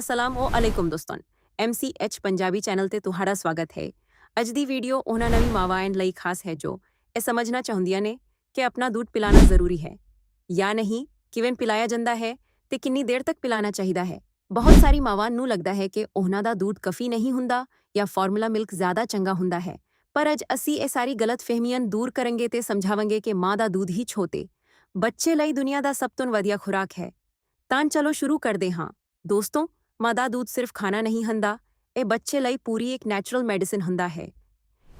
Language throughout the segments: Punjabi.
ਅਸਲਾਮ ਦੋਸਤਨ MCH ਪੰਜਾਬੀ ਚੈਨਲ ਤੇ ਤੁਹਾਡਾ ਸਵਾਗਤ ਹੈ। ਅੱਜ ਦੀ ਵੀਡੀਓ ਉਹਨਾਂ ਨਵੀਂ ਮਾਵਾਂ ਲਈ ਖਾਸ ਹੈ ਜੋ ਇਹ ਸਮਝਣਾ ਚਾਹੁੰਦੀਆਂ ਨੇ ਕਿ ਆਪਣਾ ਦੁੱਧ ਪਿਲਾਣਾ ਜ਼ਰੂਰੀ ਹੈ ਜਾਂ ਨਹੀਂ, ਕਿਵੇਂ ਪਿਲਾਇਆ ਜਾਂਦਾ ਹੈ ਤੇ ਕਿੰਨੀ ਦੇਰ ਤੱਕ ਪਿਲਾਣਾ ਚਾਹੀਦਾ ਹੈ। ਬਹੁਤ ਸਾਰੀ ਮਾਵਾਂ ਨੂੰ ਲੱਗਦਾ ਹੈ ਕਿ ਉਹਨਾਂ ਦਾ ਦੁੱਧ ਕਾਫੀ ਨਹੀਂ ਹੁੰਦਾ ਜਾਂ ਫਾਰਮੂਲਾ ਮਿਲਕ ਜ਼ਿਆਦਾ ਚੰਗਾ ਹੁੰਦਾ ਹੈ, ਪਰ ਅੱਜ ਅਸੀਂ ਇਹ ਸਾਰੀ ਗਲਤਫਹਿਮੀਆਂ ਦੂਰ ਕਰਾਂਗੇ ਤੇ ਸਮਝਾਵਾਂਗੇ ਕਿ ਮਾਂ ਦਾ ਦੁੱਧ ਹੀ ਛੋਟੇ ਬੱਚੇ ਲਈ ਦੁਨੀਆ ਦਾ ਸਭ ਤੋਂ ਵਧੀਆ ਖੁਰਾਕ ਹੈ। ਤਾਂ ਚਲੋ ਸ਼ੁਰੂ ਕਰਦੇ ਹਾਂ। ਦੋਸਤੋ, ਮਾਂ ਦਾ ਦੁੱਧ ਸਿਰਫ ਖਾਣਾ ਨਹੀਂ ਹੁੰਦਾ, ਇਹ ਬੱਚੇ ਲਈ ਪੂਰੀ ਇੱਕ ਨੈਚੁਰਲ ਮੈਡੀਸਿਨ ਹੁੰਦਾ ਹੈ।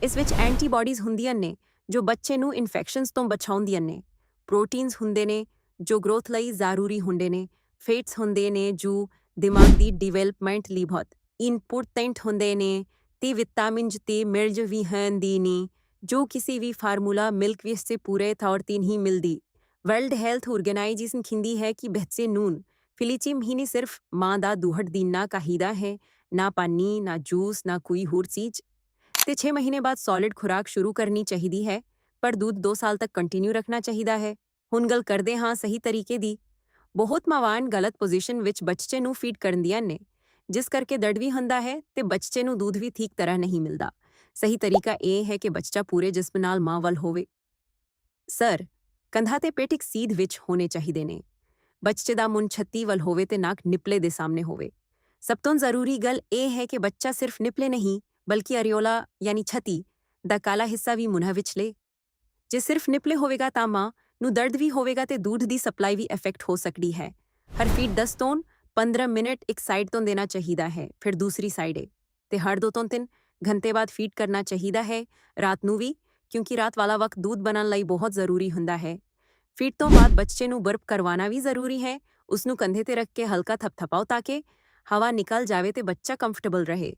ਇਸ ਵਿੱਚ ਐਂਟੀਬਾਡੀਜ਼ ਹੁੰਦੀਆਂ ਨੇ ਜੋ ਬੱਚੇ ਨੂੰ ਇਨਫੈਕਸ਼ਨਸ ਤੋਂ ਬਚਾਉਂਦੀਆਂ ਨੇ, ਪ੍ਰੋਟੀਨਸ ਹੁੰਦੇ ਨੇ ਜੋ ਗਰੋਥ ਲਈ ਜ਼ਰੂਰੀ ਹੁੰਦੇ ਨੇ, ਫੈਟਸ ਹੁੰਦੇ ਨੇ ਜੋ ਦਿਮਾਗ ਦੀ ਡਿਵੈਲਪਮੈਂਟ ਲਈ ਬਹੁਤ ਇੰਪੋਰਟੈਂਟ ਹੁੰਦੇ ਨੇ, ਤੇ ਵਿਟਾਮਿਨਸ ਤੇ ਮਿਨਰਲਸ ਵੀ ਹੁੰਦੇ ਨੇ ਜੋ ਕਿਸੇ ਵੀ ਫਾਰਮੂਲਾ ਮਿਲਕ ਵਿੱਚ ਸੇ ਪੂਰੇ ਤੌਰ ਤੇ ਨਹੀਂ ਮਿਲਦੀ। ਵਰਲਡ ਹੈਲਥ ਆਰਗੇਨਾਈਜੇਸ਼ਨ ਕਹਿੰਦੀ ਹੈ ਕਿ ਬੱਚੇ ਨੂੰ ਫਿਲੀਚੀ ਮਹੀਨੇ ਸਿਰਫ ਮਾਂ ਦਾ ਦੁੱਧ ਦੇਣਾ ਚਾਹੀਦਾ ਹੈ, ਨਾ ਪਾਣੀ, ਨਾ ਜੂਸ, ਨਾ ਕੋਈ ਹੋਰ ਚੀਜ਼। ਤੇ 6 ਮਹੀਨੇ ਬਾਅਦ ਸੋਲਿਡ ਖੁਰਾਕ ਸ਼ੁਰੂ ਕਰਨੀ ਚਾਹੀਦੀ ਹੈ, ਪਰ ਦੁੱਧ 2 ਸਾਲ ਤੱਕ ਕੰਟੀਨਿਊ ਰੱਖਣਾ ਚਾਹੀਦਾ ਹੈ। ਹੁਣ ਗੱਲ ਕਰਦੇ ਹਾਂ ਸਹੀ ਤਰੀਕੇ ਦੀ। ਬਹੁਤ ਮਾਵਾਂ ਗਲਤ ਪੋਜੀਸ਼ਨ ਵਿੱਚ ਬੱਚੇ ਨੂੰ ਫੀਡ ਕਰਦੀਆਂ ਨੇ, ਜਿਸ ਕਰਕੇ ਦਰਦ ਵੀ ਹੁੰਦਾ ਹੈ ਤੇ ਬੱਚੇ ਨੂੰ ਦੁੱਧ ਵੀ ਠੀਕ ਤਰ੍ਹਾਂ ਨਹੀਂ ਮਿਲਦਾ। ਸਹੀ ਤਰੀਕਾ ਇਹ ਹੈ ਕਿ ਬੱਚਾ ਪੂਰੇ ਜਿਸਮ ਨਾਲ ਮਾਂ ਵੱਲ ਹੋਵੇ। ਸਰ, ਕੰਧਾਂ ਤੇ ਪੇਟ ਇੱਕ ਸੀਧ ਵਿੱਚ ਹੋਣੇ ਚਾਹੀਦੇ ਨੇ। ਬੱਚੇ ਦਾ ਮੂੰਹ ਛੱਤੀ ਵੱਲ ਹੋਵੇ ਤੇ ਨੱਕ ਨਿਪਲੇ ਦੇ ਸਾਹਮਣੇ ਹੋਵੇ। ਸਭ ਤੋਂ ਜ਼ਰੂਰੀ ਗੱਲ ਇਹ ਹੈ ਕਿ ਬੱਚਾ ਸਿਰਫ ਨਿਪਲੇ ਨਹੀਂ, ਬਲਕਿ ਅਰੀਓਲਾ ਯਾਨੀ ਛੱਤੀ ਦਾ ਕਾਲਾ ਹਿੱਸਾ ਵੀ ਮੂੰਹ ਵਿੱਚ ਲੇ। ਜੇ ਸਿਰਫ ਨਿਪਲੇ ਹੋਵੇਗਾ ਤਾਂ ਮਾਂ ਨੂੰ ਦਰਦ ਵੀ ਹੋਵੇਗਾ ਤੇ ਦੁੱਧ ਦੀ ਸਪਲਾਈ ਵੀ ਇਫੈਕਟ ਹੋ ਸਕਦੀ ਹੈ। ਹਰ ਫੀਡ 10 ਤੋਂ 15 ਮਿੰਟ ਇੱਕ ਸਾਈਡ ਤੋਂ ਦੇਣਾ ਚਾਹੀਦਾ ਹੈ, ਫਿਰ ਦੂਸਰੀ ਸਾਈਡੇ, ਤੇ ਹਰ 2 ਤੋਂ 3 ਘੰਟੇ ਬਾਅਦ ਫੀਡ ਕਰਨਾ ਚਾਹੀਦਾ ਹੈ, ਰਾਤ ਨੂੰ ਵੀ, ਕਿਉਂਕਿ ਰਾਤ ਵਾਲਾ ਵਕਤ ਦੁੱਧ ਬਣਨ ਲਈ ਬਹੁਤ ਜ਼ਰੂਰੀ ਹੁੰਦਾ ਹੈ। ਫੀਡ ਤੋਂ ਬਾਅਦ ਬੱਚੇ ਨੂੰ ਬਰਪ ਕਰਵਾਉਣਾ ਵੀ ਜ਼ਰੂਰੀ ਹੈ। ਉਸ ਨੂੰ ਕੰਧੇ ਤੇ ਰੱਖ ਕੇ ਹਲਕਾ ਥਪਥਪਾਓ ਤਾਂ ਕਿ ਹਵਾ ਨਿਕਲ ਜਾਵੇ ਤੇ ਬੱਚਾ ਕੰਫਰਟੇਬਲ ਰਹੇ।